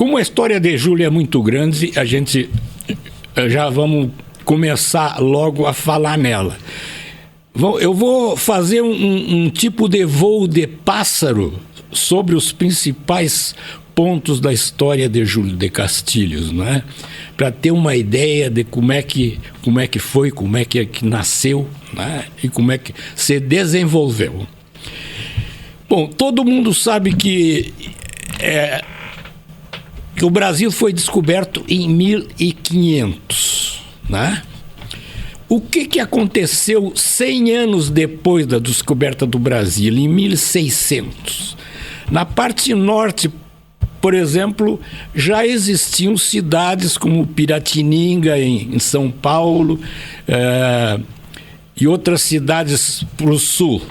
Como a história de Júlio é muito grande, a gente já vamos começar logo a falar nela. Eu vou fazer um tipo de voo de pássaro sobre os principais pontos da história de Júlio de Castilhos, não é? Para ter uma ideia de como é que foi, como é que nasceu, né? E como é que se desenvolveu. Bom, todo mundo sabe que o Brasil foi descoberto em 1500, né? O que aconteceu 100 anos depois da descoberta do Brasil, em 1600? Na parte norte, por exemplo, já existiam cidades como Piratininga, em São Paulo, e outras cidades para o sul.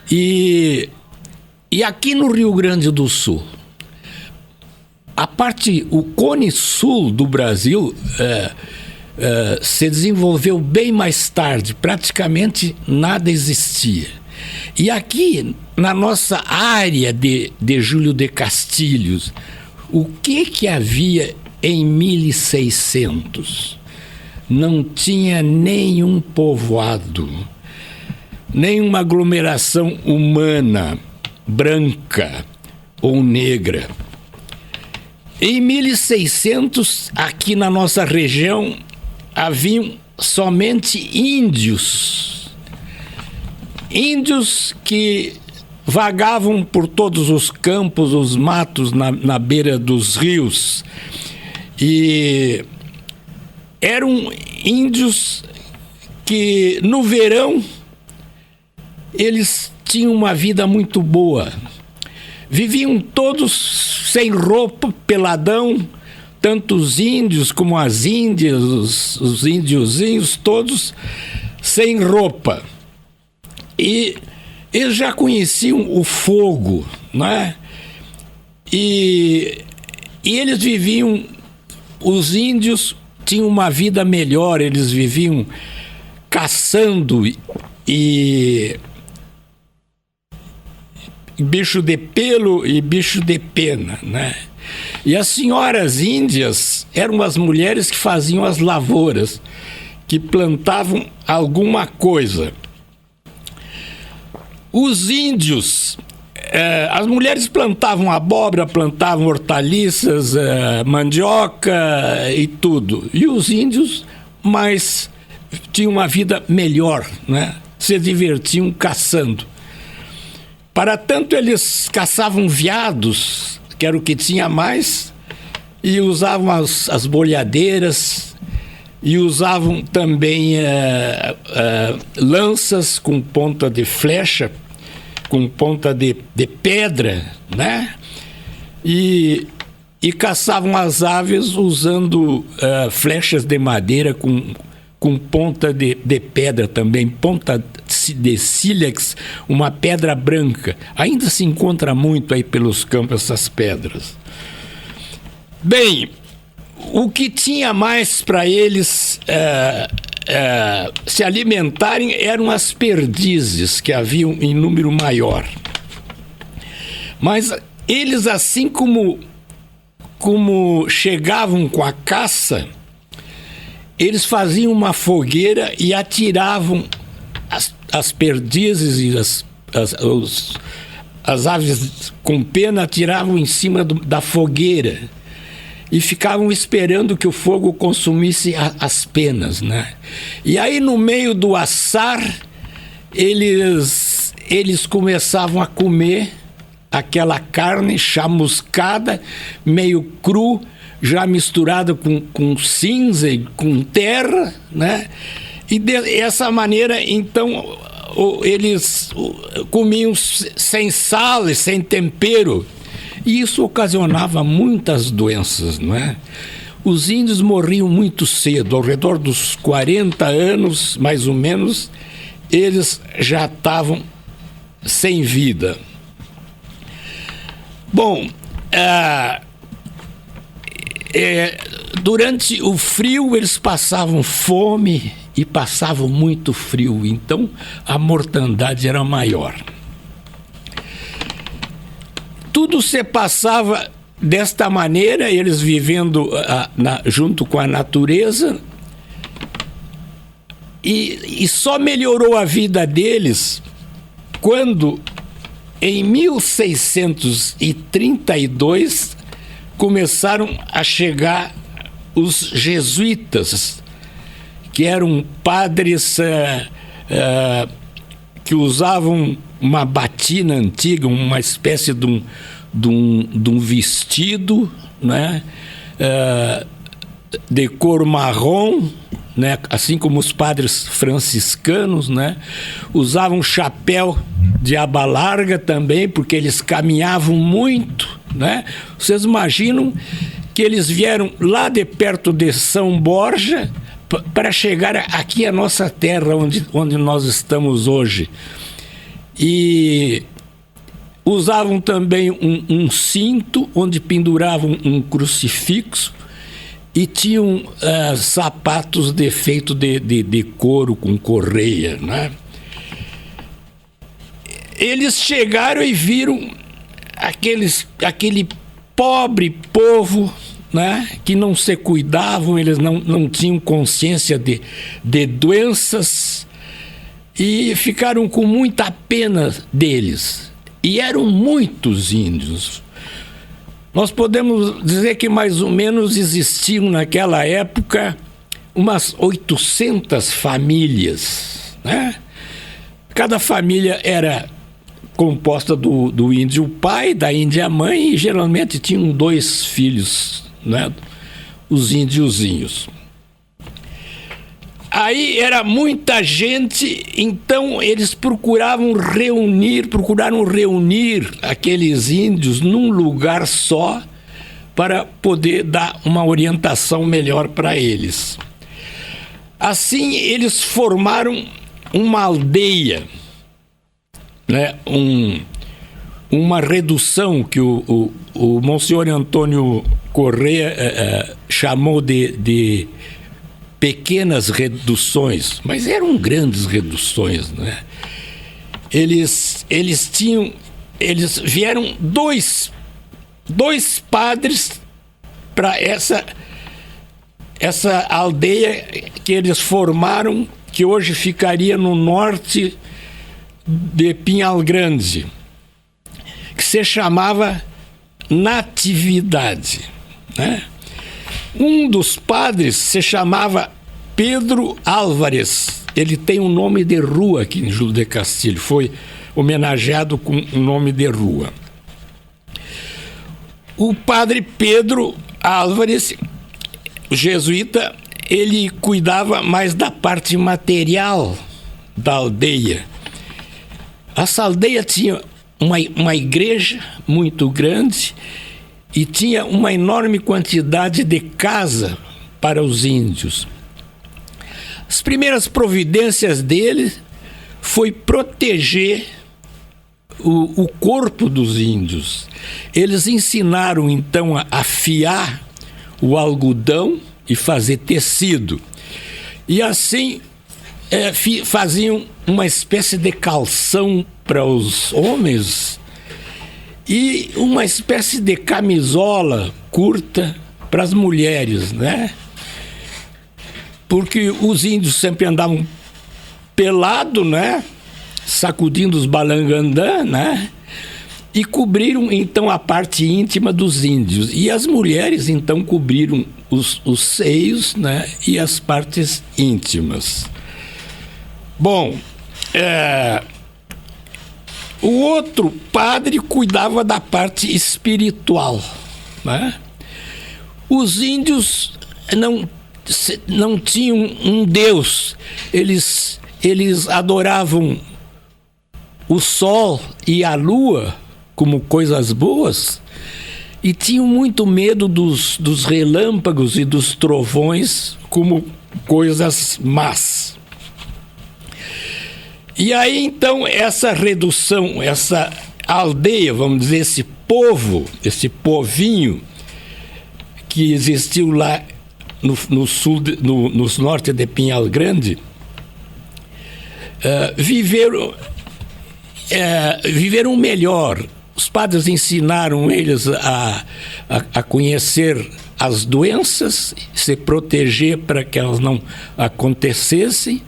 E aqui no Rio Grande do Sul, o cone sul do Brasil se desenvolveu bem mais tarde, praticamente nada existia. E aqui, na nossa área de Júlio de Castilhos, o que havia em 1600? Não tinha nenhum povoado, nenhuma aglomeração humana, branca ou negra. Em 1600, aqui na nossa região, haviam somente índios. Índios que vagavam por todos os campos, os matos, na beira dos rios. E eram índios que, no verão, eles tinham uma vida muito boa. Viviam todos sem roupa, peladão, tanto os índios como as índias, os índiozinhos, todos sem roupa. E eles já conheciam o fogo, né? E eles viviam, os índios tinham uma vida melhor, eles viviam caçando e bicho de pelo e bicho de pena, né? E as senhoras índias eram as mulheres que faziam as lavouras, que plantavam alguma coisa. Os índios, as mulheres plantavam abóbora, plantavam hortaliças, mandioca e tudo. E os índios, mas tinham uma vida melhor, né? Se divertiam caçando. Para tanto, eles caçavam veados, que era o que tinha mais, e usavam as bolhadeiras, e usavam também lanças com ponta de flecha, com ponta de pedra, né? E caçavam as aves usando flechas de madeira com ponta de pedra também, ponta de sílex, uma pedra branca. Ainda se encontra muito aí pelos campos essas pedras. Bem, o que tinha mais para eles se alimentarem eram as perdizes, que haviam em número maior. Mas eles, assim como chegavam com a caça, eles faziam uma fogueira e atiravam as perdizes e as aves com pena, atiravam em cima da fogueira e ficavam esperando que o fogo consumisse as penas, né? E aí, no meio do assar, eles começavam a comer aquela carne chamuscada, meio cru, já misturada com cinza e com terra, né? E dessa maneira, então, eles comiam sem sal e sem tempero. E isso ocasionava muitas doenças, não é? Os índios morriam muito cedo, ao redor dos 40 anos, mais ou menos, eles já estavam sem vida. Bom, durante o frio eles passavam fome e passavam muito frio, então a mortandade era maior. Tudo se passava desta maneira, eles vivendo junto com a natureza, e só melhorou a vida deles quando, em 1632, começaram a chegar os jesuítas, que eram padres que usavam uma batina antiga, uma espécie de um vestido, né? De cor marrom, né? Assim como os padres franciscanos, né? Usavam chapéu de aba larga também, porque eles caminhavam muito, né? Vocês imaginam que eles vieram lá de perto de São Borja para chegar aqui à nossa terra, onde nós estamos hoje. E usavam também um cinto onde penduravam um crucifixo, e tinham sapatos feito de couro com correia, né? Eles chegaram e viram aquele pobre povo, né, que não se cuidavam, eles não tinham consciência de doenças, e ficaram com muita pena deles. E eram muitos índios. Nós podemos dizer que mais ou menos existiam naquela época umas 800 famílias, né? Cada família era composta do índio pai, da índia mãe, e geralmente tinham 2 filhos, né? Os índiozinhos. Aí era muita gente, então eles procuraram reunir aqueles índios num lugar só para poder dar uma orientação melhor para eles. Assim, eles formaram uma aldeia, né? Uma redução que o Monsenhor Antônio Corrêa chamou de pequenas reduções, mas eram grandes reduções, né? Eles vieram dois padres para essa aldeia que eles formaram, que hoje ficaria no norte de Pinhal Grande, que se chamava Natividade, né? Um dos padres se chamava Pedro Álvares. Ele tem um nome de rua aqui em Júlio de Castilho. Foi homenageado com um nome de rua. O padre Pedro Álvares, jesuíta, ele cuidava mais da parte material da aldeia. Essa aldeia tinha uma igreja muito grande e tinha uma enorme quantidade de casa para os índios. As primeiras providências dele foi proteger o corpo dos índios. Eles ensinaram então a afiar o algodão e fazer tecido. E assim faziam uma espécie de calção para os homens e uma espécie de camisola curta para as mulheres, né? Porque os índios sempre andavam pelado, né? Sacudindo os balangandã, né? E cobriram então a parte íntima dos índios. E as mulheres então cobriram os seios, né? E as partes íntimas. Bom, o outro padre cuidava da parte espiritual, né? Os índios não tinham um Deus. Eles adoravam o sol e a lua como coisas boas e tinham muito medo dos relâmpagos e dos trovões como coisas más. E aí, então, essa redução, essa aldeia, vamos dizer, esse povo, esse povinho que existiu lá no sul, no norte de Pinhal Grande, viveram melhor. os padres ensinaram eles a conhecer as doenças, se proteger para que elas não acontecessem,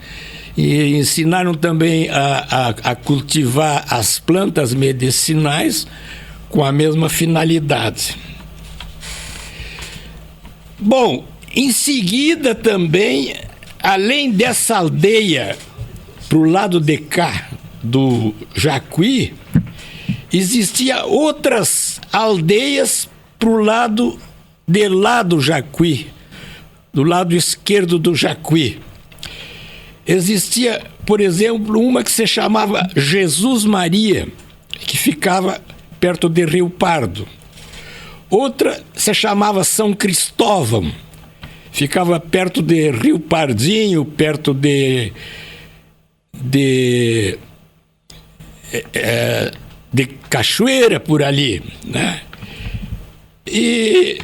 e ensinaram também a cultivar as plantas medicinais com a mesma finalidade. Bom, em seguida também, além dessa aldeia para o lado de cá do Jacuí, existia outras aldeias para o lado de lá do Jacuí, do lado esquerdo do Jacuí. Existia, por exemplo, uma que se chamava Jesus Maria, que ficava perto de Rio Pardo. Outra se chamava São Cristóvão, ficava perto de Rio Pardinho, perto de Cachoeira, por ali, né? E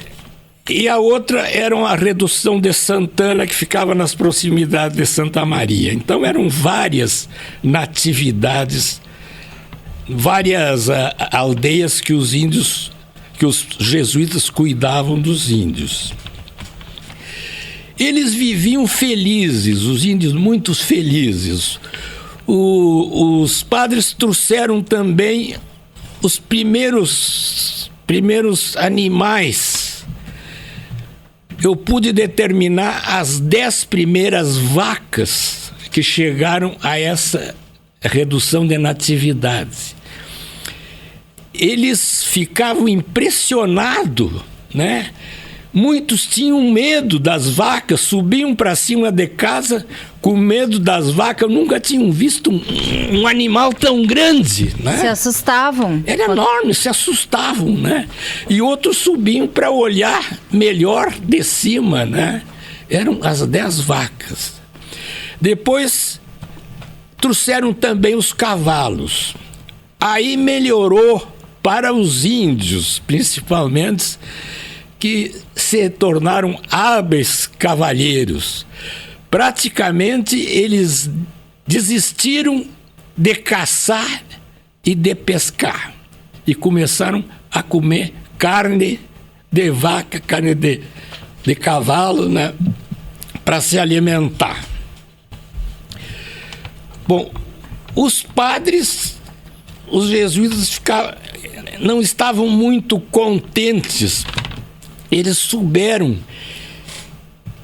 a outra era a Redução de Santana, que ficava nas proximidades de Santa Maria. Então eram várias natividades, várias aldeias que os jesuítas cuidavam dos índios. Eles viviam felizes, os índios muito felizes. Os padres trouxeram também os primeiros animais. Eu pude determinar as 10 primeiras vacas que chegaram a essa redução de natividade. Eles ficavam impressionados, né? Muitos tinham medo das vacas, subiam para cima de casa com medo das vacas. Nunca tinham visto um animal tão grande, né? Se assustavam. Era enorme, se assustavam, né? E outros subiam para olhar melhor de cima, né? Eram as 10 vacas. Depois trouxeram também os cavalos. Aí melhorou para os índios, principalmente, que se tornaram hábeis cavalheiros. Praticamente eles desistiram de caçar e de pescar e começaram a comer carne de vaca, carne de cavalo, né, para se alimentar. Bom, os padres, os jesuítas não estavam muito contentes. Eles souberam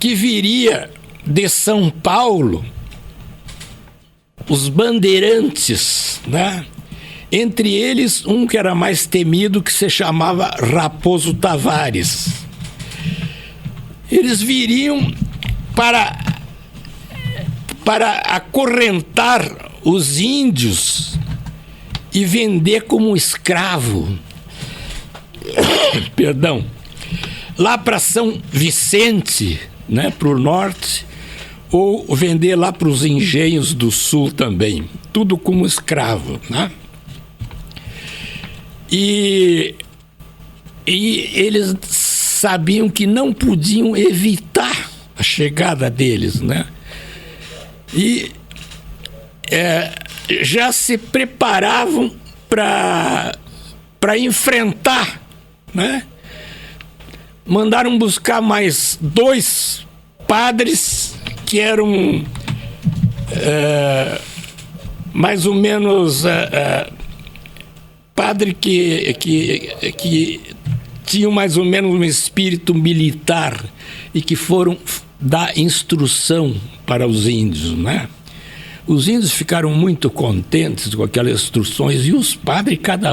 que viria de São Paulo os bandeirantes, né? Entre eles um que era mais temido, que se chamava Raposo Tavares. Eles viriam para acorrentar os índios e vender como escravo. Perdão. Lá para São Vicente, né, para o norte, ou vender lá para os engenhos do sul também, tudo como escravo, né? E eles sabiam que não podiam evitar a chegada deles, né? E já se preparavam para enfrentar, né? Mandaram buscar mais 2 padres que eram mais ou menos padre que tinham mais ou menos um espírito militar e que foram dar instrução para os índios, né? Os índios ficaram muito contentes com aquelas instruções e os padres cada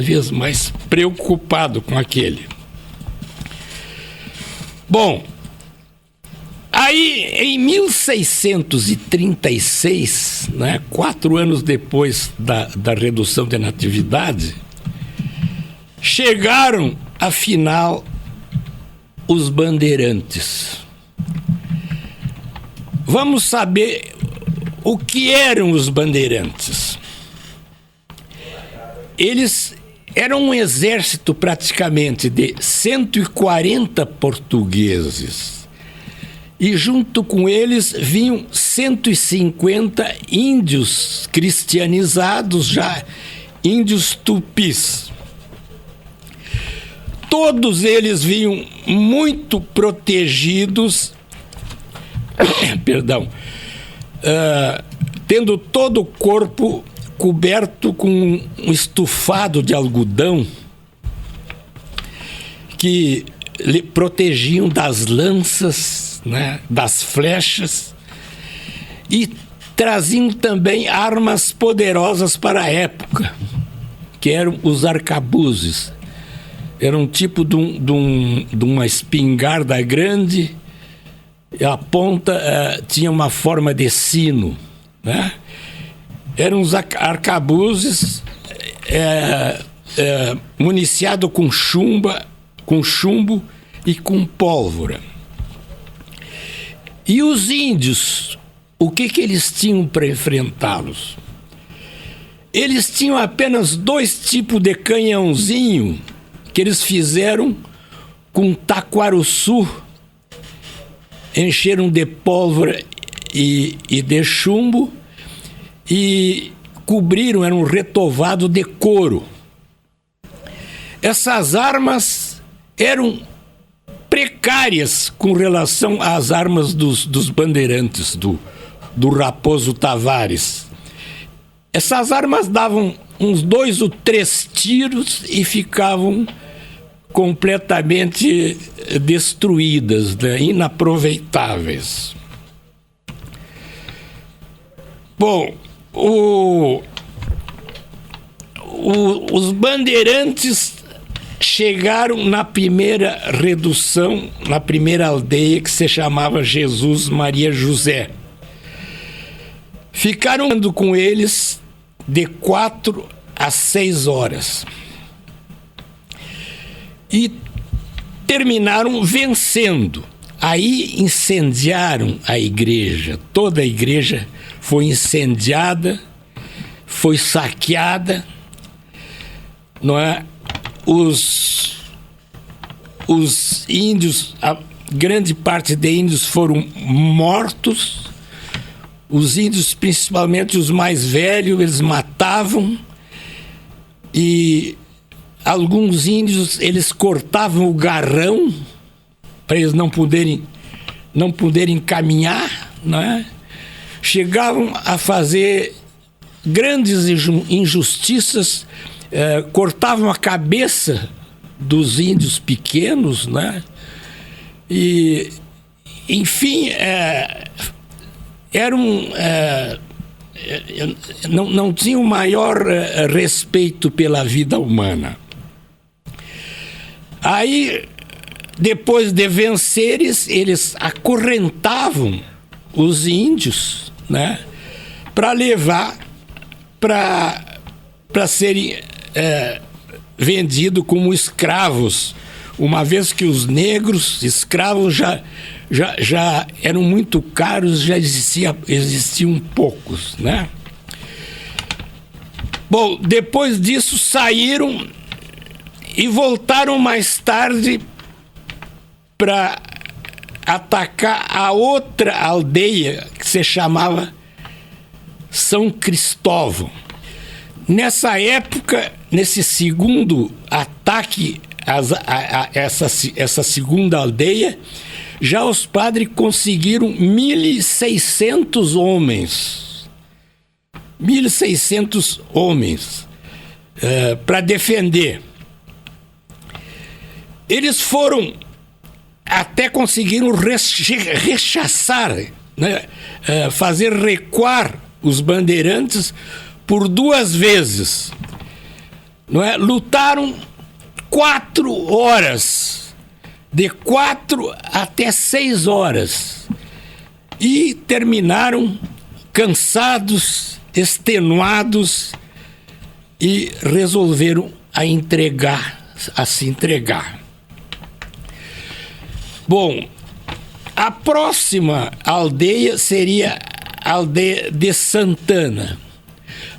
vez mais preocupados com aquele. Bom, aí em 1636, né, 4 anos depois da redução de natividade, chegaram, afinal, os bandeirantes. Vamos saber o que eram os bandeirantes. Eles eram um exército praticamente de 140 portugueses. E junto com eles vinham 150 índios cristianizados já índios tupis. Todos eles vinham muito protegidos, perdão, tendo todo o corpo coberto com um estufado de algodão que lhe protegiam das lanças, né, das flechas, e traziam também armas poderosas para a época, que eram os arcabuzes. Era um tipo de uma espingarda grande, e a ponta tinha uma forma de sino, né? Eram os arcabuzes municiados com chumbo e com pólvora. E os índios, o que eles tinham para enfrentá-los? Eles tinham apenas 2 tipos de canhãozinho que eles fizeram com taquaruçu, encheram de pólvora e de chumbo e cobriram, era um retovado de couro. Essas armas eram precárias com relação às armas dos bandeirantes, do Raposo Tavares. Essas armas davam uns 2 ou 3 tiros e ficavam completamente destruídas, né? Inaproveitáveis. Bom, os bandeirantes chegaram na primeira redução, na primeira aldeia, que se chamava Jesus Maria José. Ficaram andando com eles de 4 a 6 horas. E terminaram vencendo. Aí incendiaram a igreja. Toda a igreja foi incendiada, foi saqueada, não é? Os índios, a grande parte de índios foram mortos. Os índios, principalmente os mais velhos, eles matavam, e alguns índios, eles cortavam o garrão para eles não poderem caminhar, né? Chegavam a fazer grandes injustiças, cortavam a cabeça dos índios pequenos, né? E, enfim, não tinham o maior respeito pela vida humana. Aí, depois de venceres, eles acorrentavam os índios, né, para levar para serem vendidos como escravos, uma vez que os negros escravos já eram muito caros, já existiam poucos, né? Bom, depois disso saíram e voltaram mais tarde para atacar a outra aldeia que se chamava São Cristóvão. Nessa época, nesse segundo ataque a essa segunda aldeia, já os padres conseguiram 1.600 homens. 1.600 homens para defender. Eles foram até conseguiram rechaçar, né, fazer recuar os bandeirantes por 2 vezes. Não é? Lutaram 4 horas, de 4 até 6 horas, e terminaram cansados, extenuados, e resolveram se entregar. Bom, a próxima aldeia seria a aldeia de Santana.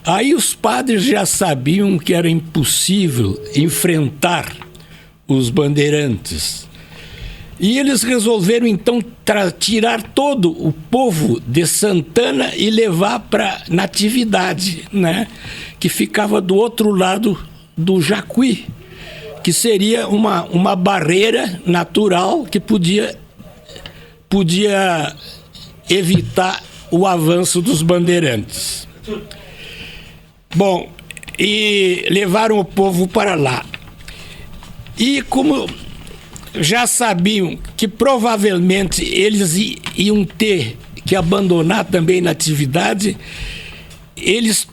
Aí os padres já sabiam que era impossível enfrentar os bandeirantes. E eles resolveram, então, tirar todo o povo de Santana e levar para Natividade, né? Que ficava do outro lado do Jacuí, que seria uma barreira natural que podia evitar o avanço dos bandeirantes. Bom, e levaram o povo para lá. E como já sabiam que provavelmente eles iam ter que abandonar também Natividade, eles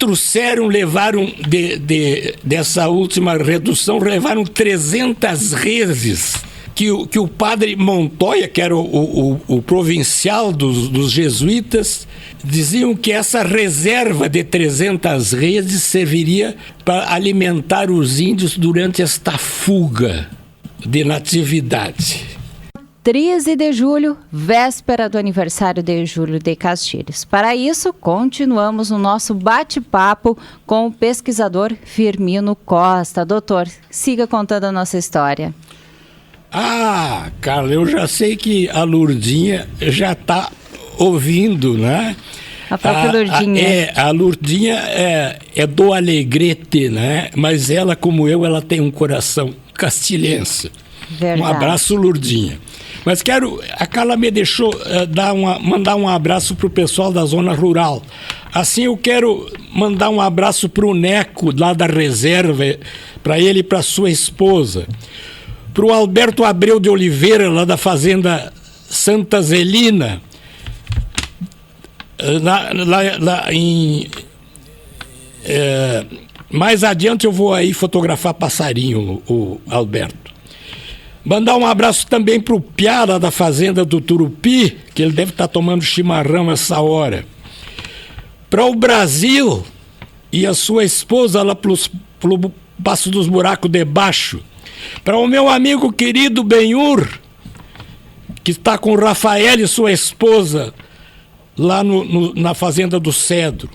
levaram dessa última redução, levaram 300 reses que o padre Montoya, que era o provincial dos jesuítas, diziam que essa reserva de 300 reses serviria para alimentar os índios durante esta fuga de Natividade. 13 de julho, véspera do aniversário de Júlio de Castilhos. Para isso, continuamos o nosso bate-papo com o pesquisador Firmino Costa. Doutor, siga contando a nossa história. Ah, Carla, eu já sei que a Lurdinha já está ouvindo, né? A própria Lurdinha. A Lurdinha é do Alegrete, né? Mas ela, como eu, ela tem um coração castilhense. Verdade. Um abraço, Lurdinha. Mas a Carla me deixou mandar um abraço para o pessoal da zona rural. Assim, eu quero mandar um abraço para o Neco, lá da reserva, para ele e para sua esposa. Para o Alberto Abreu de Oliveira, lá da fazenda Santa Zelina, mais adiante eu vou aí fotografar passarinho, o Alberto. Mandar um abraço também para o Piá, lá da fazenda do Turupi, que ele deve estar tomando chimarrão essa hora. Para o Brasil e a sua esposa lá pelo Passo dos Buracos de Baixo. Para o meu amigo querido Benhur, que está com o Rafael e sua esposa lá na Fazenda do Cedro.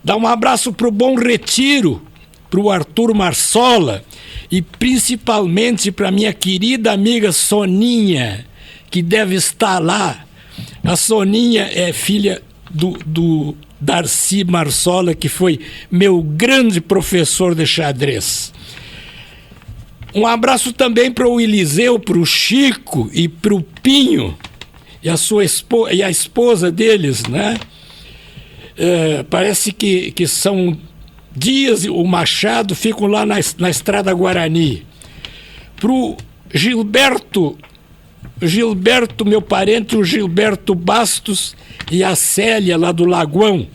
Dá um abraço para o Bom Retiro, para o Arthur Marsola e principalmente para minha querida amiga Soninha, que deve estar lá. A Soninha é filha do Darcy Marsola, que foi meu grande professor de xadrez. Um abraço também para o Eliseu, para o Chico e para o Pinho e a esposa deles, né? Parece que são Dias e o Machado, ficam lá na Estrada Guarani. Para o Gilberto, meu parente, o Gilberto Bastos e a Célia, lá do Lagoão.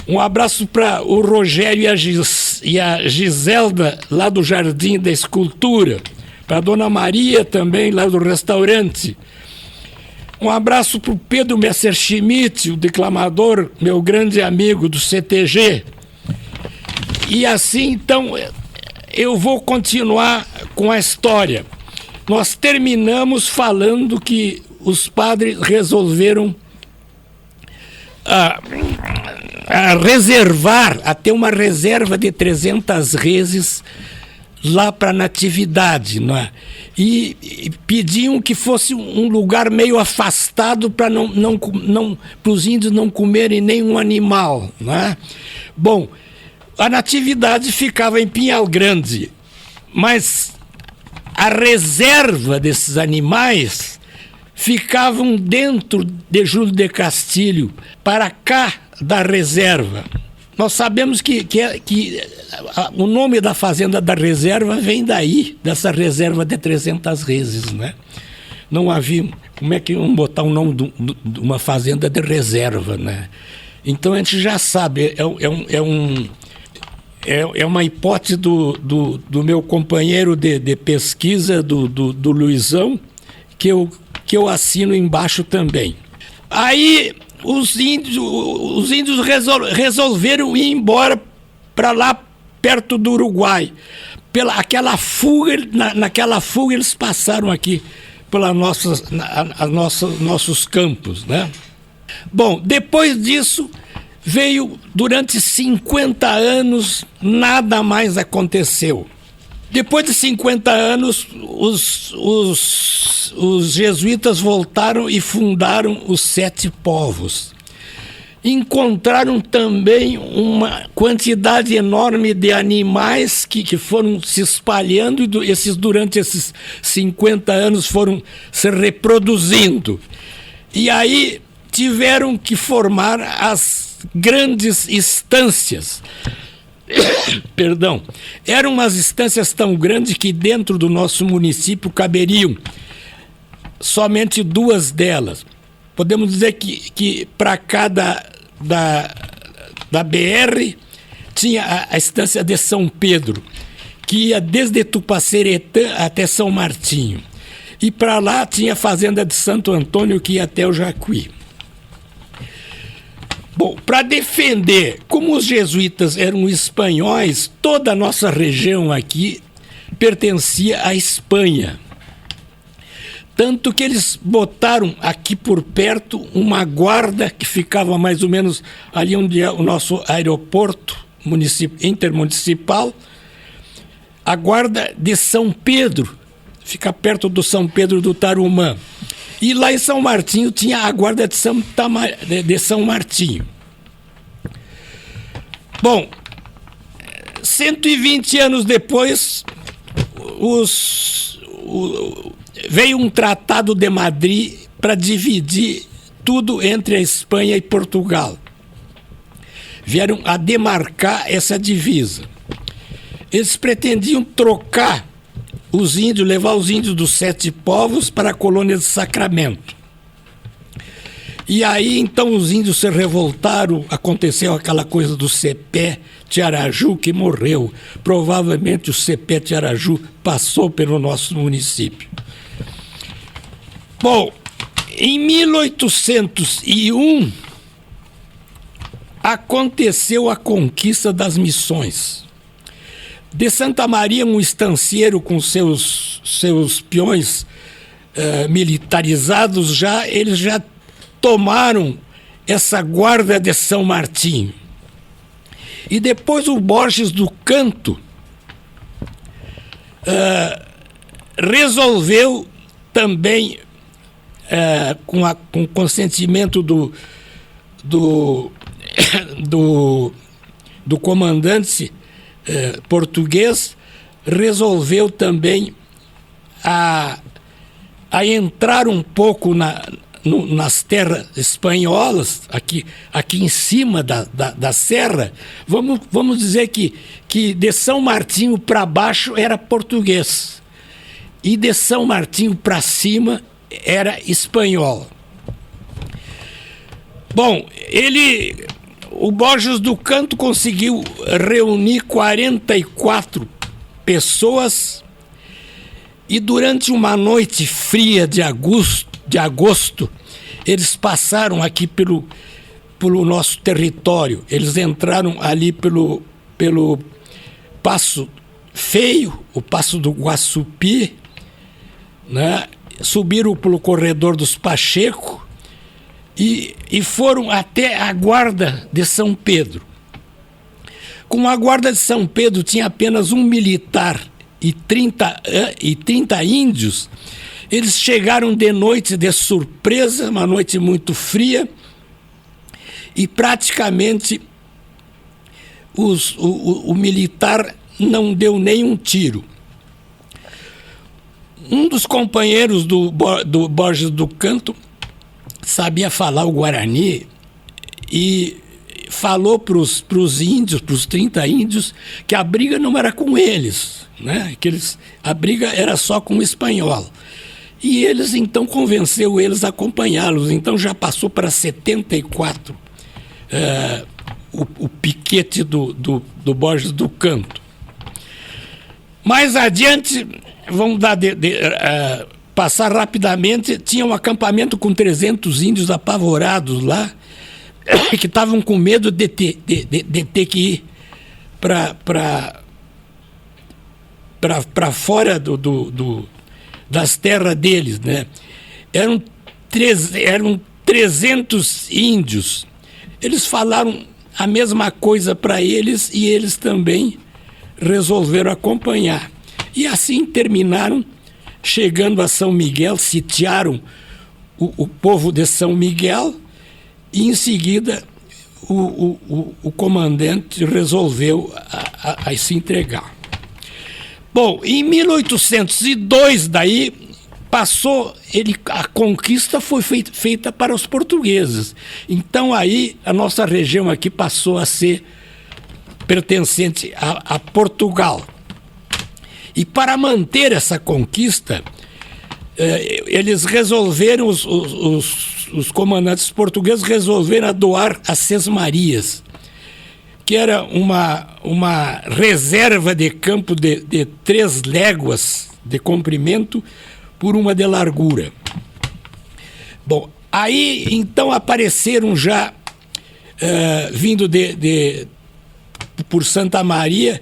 Um abraço para o Rogério e a Giselda, lá do Jardim da Escultura. Para a Dona Maria também, lá do restaurante. Um abraço para o Pedro Messerschmitt, o declamador, meu grande amigo do CTG. E assim, então, eu vou continuar com a história. Nós terminamos falando que os padres resolveram ter uma reserva de 300 reses lá para Natividade, não é? E pediam que fosse um lugar meio afastado para os índios não comerem nenhum animal, não é? Bom, a Natividade ficava em Pinhal Grande, mas a reserva desses animais ficavam dentro de Júlio de Castilho, para cá da reserva. Nós sabemos que o nome da fazenda da reserva vem daí, dessa reserva de 300 reses, né? Não havia... Como é que iam botar o nome de uma fazenda de reserva, né? Então a gente já sabe, é uma hipótese do meu companheiro de pesquisa, do Luizão, que eu assino embaixo também. Aí os índios resolveram ir embora para lá perto do Uruguai. Naquela fuga eles passaram aqui pelos nossos campos, né? Bom, depois disso veio, durante 50 anos, nada mais aconteceu. Depois de 50 anos, os jesuítas voltaram e fundaram os 7 povos. Encontraram também uma quantidade enorme de animais que foram se espalhando e durante esses 50 anos foram se reproduzindo. E aí tiveram que formar as grandes estâncias. Perdão. Eram umas estâncias tão grandes que dentro do nosso município caberiam somente 2 delas. Podemos dizer que para cada da BR tinha a estância de São Pedro, que ia desde Tupaceretã até São Martinho. E para lá tinha a fazenda de Santo Antônio, que ia até o Jacuí. Bom, para defender, como os jesuítas eram espanhóis, toda a nossa região aqui pertencia à Espanha. Tanto que eles botaram aqui por perto uma guarda que ficava mais ou menos ali onde é o nosso aeroporto intermunicipal, a guarda de São Pedro, fica perto do São Pedro do Tarumã. E lá em São Martinho tinha a guarda de São Martinho. Bom, 120 anos depois, veio um Tratado de Madrid para dividir tudo entre a Espanha e Portugal. Vieram a demarcar essa divisa. Eles pretendiam trocar os índios, levar os índios dos 7 povos para a colônia de Sacramento. E aí, então, os índios se revoltaram, aconteceu aquela coisa do Cepé Tiaraju, que morreu. Provavelmente o Cepé Tiaraju passou pelo nosso município. Bom, em 1801, aconteceu a conquista das Missões. De Santa Maria, um estancieiro com seus peões militarizados, eles já tomaram essa guarda de São Martinho. E depois o Borges do Canto resolveu também, com o consentimento do comandante português, resolveu também a entrar um pouco nas terras espanholas, aqui em cima da serra. Vamos dizer que de São Martinho para baixo era português e de São Martinho para cima era espanhol. Bom, o Borges do Canto conseguiu reunir 44 pessoas e durante uma noite fria de agosto, eles passaram aqui pelo nosso território. Eles entraram ali pelo Passo Feio, o Passo do Guaçupi, né? Subiram pelo corredor dos Pacheco e foram até a guarda de São Pedro. Com a guarda de São Pedro tinha apenas um militar e 30 índios. Eles chegaram de noite de surpresa, uma noite muito fria, e praticamente o militar não deu nenhum tiro. Um dos companheiros do Borges do Canto sabia falar o Guarani e falou para os índios, para os 30 índios, que a briga não era com eles, né? A briga era só com o espanhol. E eles, então, convenceu eles a acompanhá-los. Então, já passou para 74 o piquete do Borges do Canto. Mais adiante, vamos passar rapidamente, tinha um acampamento com 300 índios apavorados lá, que estavam com medo de ter que ir para fora das terras deles, né? Eram 300 índios. Eles falaram a mesma coisa para eles e eles também resolveram acompanhar. E assim terminaram chegando a São Miguel, sitiaram o povo de São Miguel e em seguida o comandante resolveu a se entregar. Bom, em 1802 daí a conquista foi feita para os portugueses. Então aí a nossa região aqui passou a ser pertencente a Portugal. E para manter essa conquista, eles resolveram, os comandantes portugueses resolveram doar as Sesmarias, que era uma reserva de campo de 3 léguas de comprimento por 1 de largura. Bom, aí então apareceram já, vindo por Santa Maria,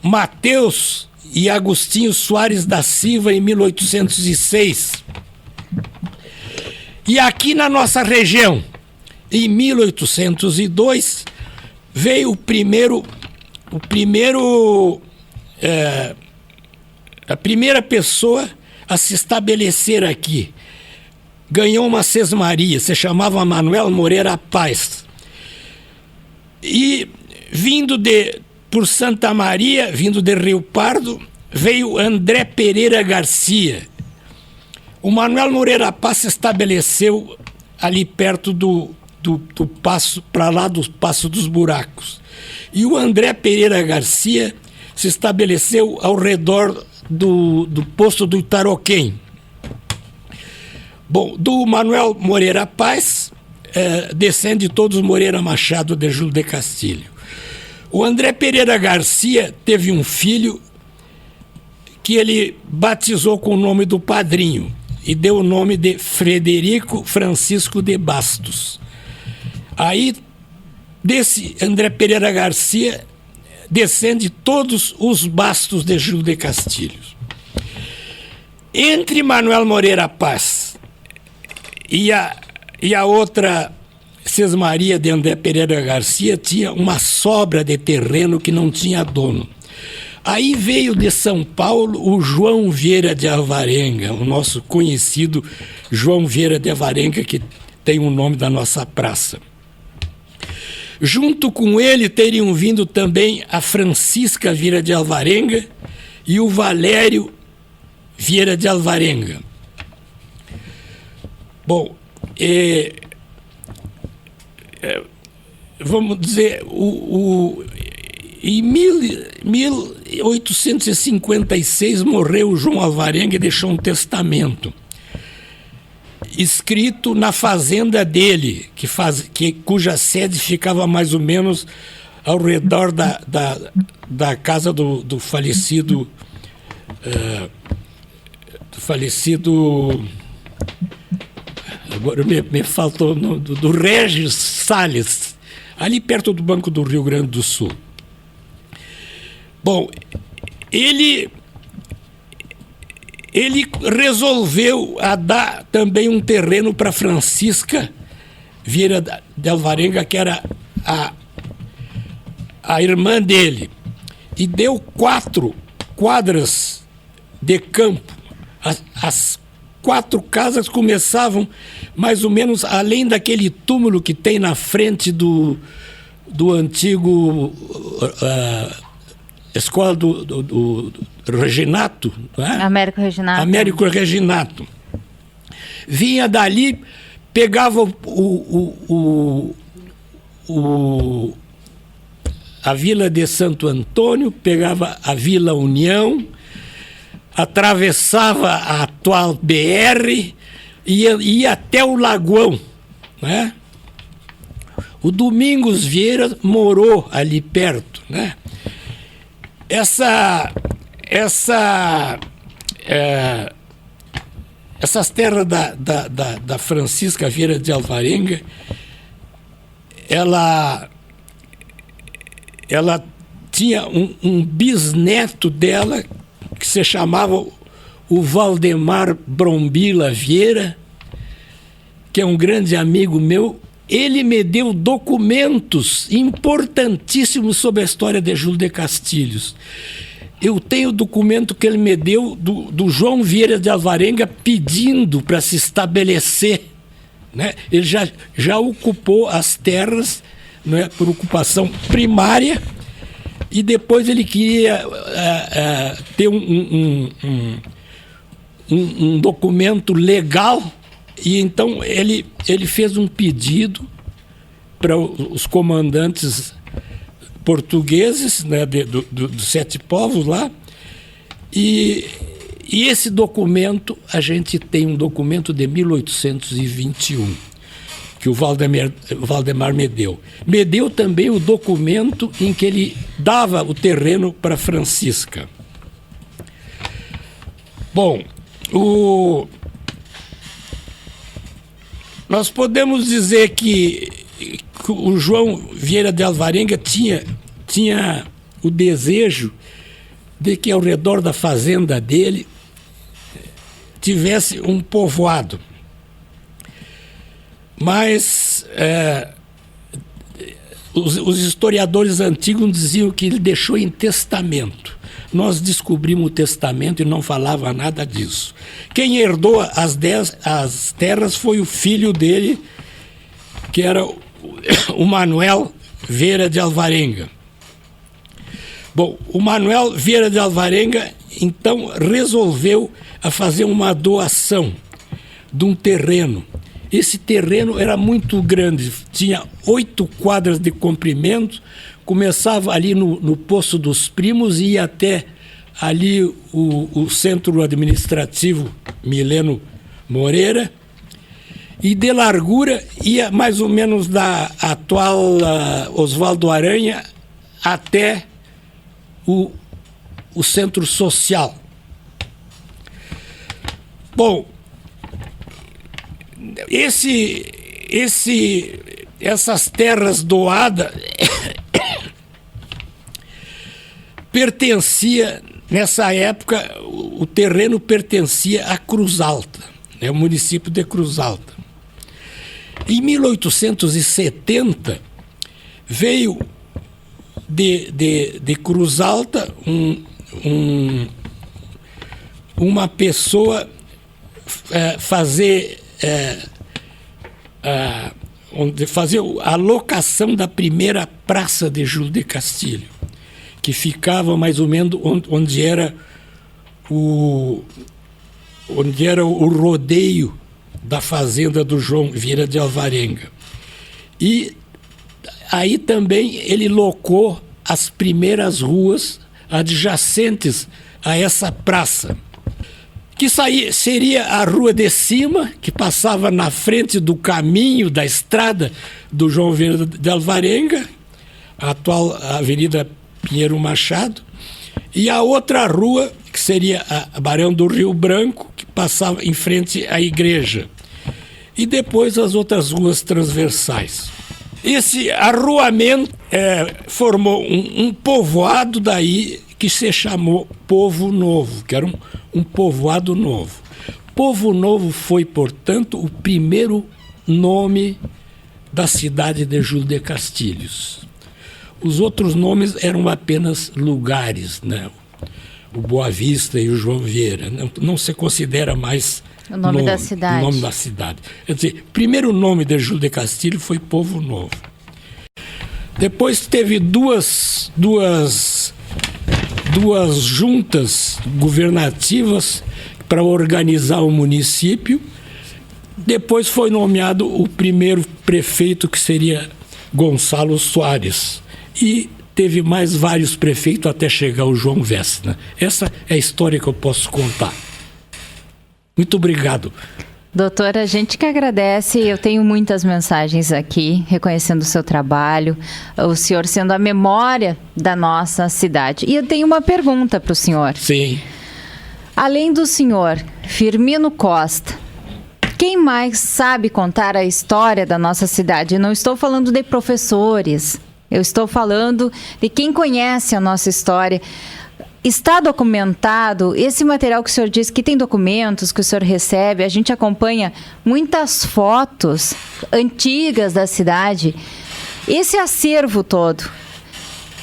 Mateus e Agostinho Soares da Silva em 1806. E aqui na nossa região, em 1802, veio a primeira pessoa a se estabelecer aqui. Ganhou uma Sesmaria, se chamava Manuel Moreira Paz. E vindo por Santa Maria, vindo de Rio Pardo, veio André Pereira Garcia. O Manuel Moreira Paz se estabeleceu ali perto do Passo, para lá do Passo dos Buracos. E o André Pereira Garcia se estabeleceu ao redor do posto do Itaroquém. Bom, do Manuel Moreira Paz, descende todos Moreira Machado de Júlio de Castilho. O André Pereira Garcia teve um filho que ele batizou com o nome do padrinho e deu o nome de Frederico Francisco de Bastos. Aí, desse André Pereira Garcia, descende todos os Bastos de Júlio de Castilho. Entre Manuel Moreira Paz e a outra Sesmaria de André Pereira Garcia tinha uma sobra de terreno que não tinha dono. Aí veio de São Paulo o João Vieira de Alvarenga, o nosso conhecido João Vieira de Alvarenga, que tem o nome da nossa praça. Junto com ele teriam vindo também a Francisca Vieira de Alvarenga e o Valério Vieira de Alvarenga. Bom, vamos dizer, em 1856 morreu João Alvarenga e deixou um testamento escrito na fazenda dele, cuja sede ficava mais ou menos ao redor da casa do falecido agora me faltou do Regis Salles, ali perto do Banco do Rio Grande do Sul. Bom, ele resolveu dar também um terreno para Francisca Vieira de Alvarenga, que era a irmã dele, e deu 4 quadras de campo. As 4 casas começavam mais ou menos além daquele túmulo que tem na frente do antigo escola do Reginato, não é? Américo Reginato. Américo Reginato. Vinha dali, pegava a Vila de Santo Antônio, pegava a Vila União, atravessava a atual BR e ia até o Lagoão, né? O Domingos Vieira morou ali perto, né? Essas terras da Francisca Vieira de Alvarenga, ela tinha um bisneto dela que se chamava o Valdemar Brombila Vieira, que é um grande amigo meu. Ele me deu documentos importantíssimos sobre a história de Júlio de Castilhos. eu tenho o documento que ele me deu do João Vieira de Alvarenga pedindo para se estabelecer, né? Ele já ocupou as terras, né, por ocupação primária, e depois ele queria ter um documento legal, e então ele fez um pedido para os comandantes portugueses, né, dos 7 povos lá, e esse documento, a gente tem um documento de 1821, que o Valdemar me deu. Me deu também o documento em que ele dava o terreno para Francisca. Bom, nós podemos dizer que o João Vieira de Alvarenga tinha o desejo de que ao redor da fazenda dele tivesse um povoado. Mas os historiadores antigos diziam que ele deixou em testamento. Nós descobrimos o testamento e não falava nada disso. Quem herdou as terras foi o filho dele, que era o Manuel Vieira de Alvarenga. Bom, o Manuel Vieira de Alvarenga, então, resolveu a fazer uma doação de um terreno. Esse terreno era muito grande, tinha 8 quadras de comprimento, começava ali no Poço dos Primos e ia até ali o centro administrativo Mileno Moreira, e de largura ia mais ou menos da atual Oswaldo Aranha até o centro social. Bom, essas terras doadas pertencia, nessa época, o terreno pertencia a Cruz Alta, né, o município de Cruz Alta. Em 1870, veio de Cruz Alta uma pessoa fazer a locação da primeira praça de Júlio de Castilho, que ficava mais ou menos onde era o rodeio da fazenda do João Vieira de Alvarenga. E aí também ele locou as primeiras ruas adjacentes a essa praça, que seria a Rua de Cima, que passava na frente do caminho da estrada do João Vieira de Alvarenga, a atual Avenida Pinheiro Machado, e a outra rua, que seria a Barão do Rio Branco, que passava em frente à igreja, e depois as outras ruas transversais. Esse arruamento formou um povoado daí que se chamou Povo Novo, que era um povoado novo. Povo Novo foi, portanto, o primeiro nome da cidade de Júlio de Castilhos. Os outros nomes eram apenas lugares, né? O Boa Vista e o João Vieira. Não se considera mais o nome da cidade. O nome da cidade. Quer dizer, o primeiro nome de Júlio de Castilho foi Povo Novo. Depois teve duas juntas governativas para organizar o município. Depois foi nomeado o primeiro prefeito, que seria Gonçalo Soares. E teve mais vários prefeitos até chegar o João Vessna. Essa é a história que eu posso contar. Muito obrigado. Doutora, a gente que agradece. Eu tenho muitas mensagens aqui reconhecendo o seu trabalho, o senhor sendo a memória da nossa cidade. E eu tenho uma pergunta para o senhor. Sim. Além do senhor Firmino Costa, quem mais sabe contar a história da nossa cidade? Eu não estou falando de professores, eu estou falando de quem conhece a nossa história. Está documentado esse material que o senhor disse, que tem documentos que o senhor recebe, a gente acompanha muitas fotos antigas da cidade. Esse acervo todo,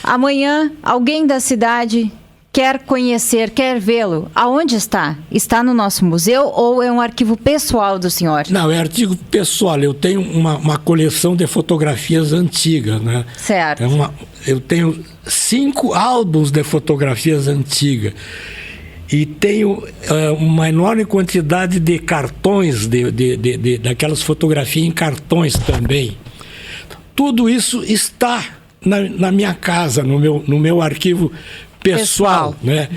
amanhã alguém da cidade quer conhecer, quer vê-lo, aonde está? Está no nosso museu ou é um arquivo pessoal do senhor? Não, é arquivo pessoal. Eu tenho uma coleção de fotografias antigas, né? Certo. Eu tenho 5 álbuns de fotografias antigas. E tenho uma enorme quantidade de cartões, daquelas fotografias em cartões também. Tudo isso está na minha casa, no meu arquivo pessoal, né?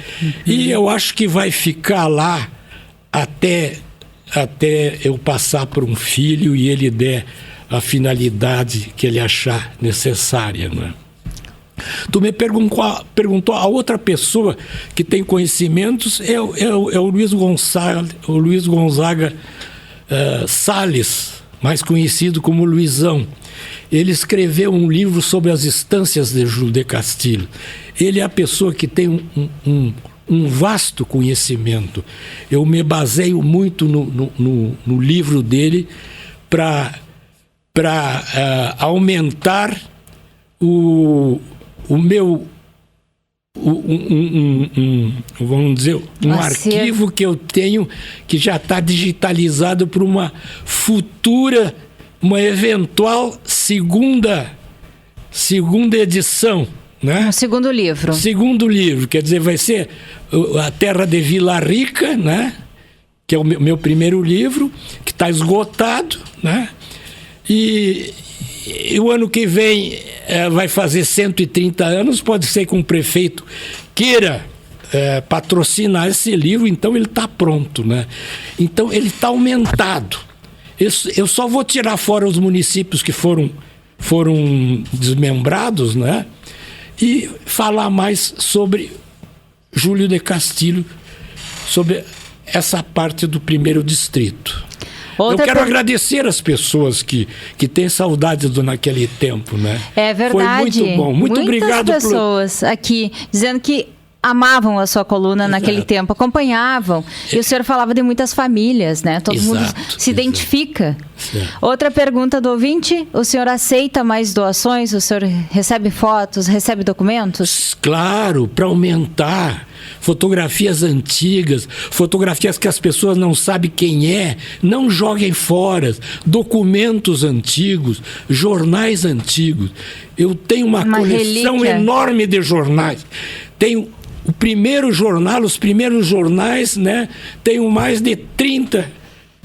E eu acho que vai ficar lá até eu passar por um filho e ele der a finalidade que ele achar necessária, né? Tu me perguntou a outra pessoa que tem conhecimentos é o Luiz Gonzaga Salles, mais conhecido como Luizão. Ele escreveu um livro sobre as estâncias de Júlio de Castilhos. Ele é a pessoa que tem um vasto conhecimento. Eu me baseio muito no livro dele para aumentar o meu, vamos dizer, arquivo que eu tenho que já está digitalizado para uma eventual segunda edição, né? Um segundo livro. Segundo livro, quer dizer, vai ser A Terra de Vila Rica, né? Que é o meu primeiro livro, que está esgotado, né? E o ano que vem vai fazer 130 anos, pode ser que um prefeito queira patrocinar esse livro, então ele está pronto, né? Então ele está aumentado. Eu só vou tirar fora os municípios que foram desmembrados, né? E falar mais sobre Júlio de Castilhos, sobre essa parte do primeiro distrito. Eu quero agradecer as pessoas que têm saudade naquele tempo, né? É verdade. Foi muito bom. Muito obrigado. Muitas pessoas aqui dizendo que amavam a sua coluna naquele tempo, acompanhavam. E o senhor falava de muitas famílias, né? Todo mundo se identifica. Outra pergunta do ouvinte: o senhor aceita mais doações? O senhor recebe fotos, recebe documentos? Claro, para aumentar. Fotografias antigas, fotografias que as pessoas não sabem quem é, não joguem fora, documentos antigos, jornais antigos. Eu tenho uma coleção relíquia enorme de jornais. Tenho o primeiro jornal, os primeiros jornais, né? Tenho mais de 30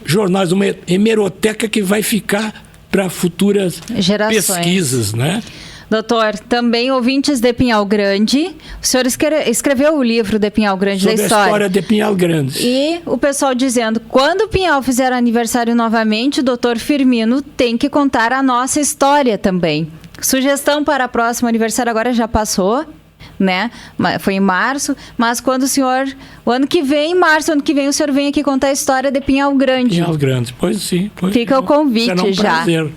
jornais, uma hemeroteca que vai ficar para futuras pesquisas, né? Doutor, também ouvintes de Pinhal Grande, o senhor escreveu o livro de Pinhal Grande, sobre da história. A história de Pinhal Grande. E o pessoal dizendo, quando Pinhal fizer aniversário novamente, o doutor Firmino tem que contar a nossa história também. Sugestão para o próximo aniversário agora já passou, né? Foi em março, mas quando o ano que vem, o senhor vem aqui contar a história de Pinhal Grande. Pinhal Grande, pois sim. Fica o convite será um prazer.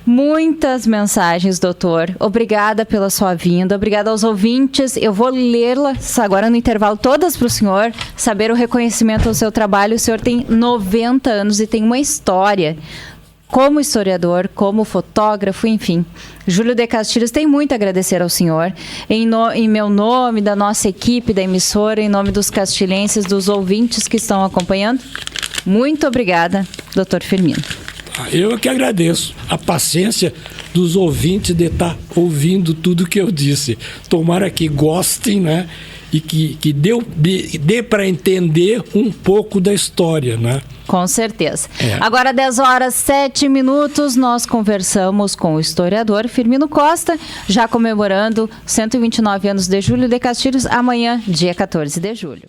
Muitas mensagens, doutor. Obrigada pela sua vinda. Obrigada aos ouvintes. Eu vou lê-las agora no intervalo, todas para o senhor, saber o reconhecimento ao seu trabalho. O senhor tem 90 anos e tem uma história como historiador, como fotógrafo, enfim. Júlio de Castilhos tem muito a agradecer ao senhor. Em meu nome, da nossa equipe, da emissora, em nome dos castilhenses, dos ouvintes que estão acompanhando, muito obrigada, doutor Firmino. Eu que agradeço a paciência dos ouvintes de estar ouvindo tudo que eu disse. Tomara que gostem, né? E que dê para entender um pouco da história, né? Com certeza. Agora, 10h07, nós conversamos com o historiador Firmino Costa, já comemorando 129 anos de Júlio de Castilhos, amanhã, dia 14 de julho.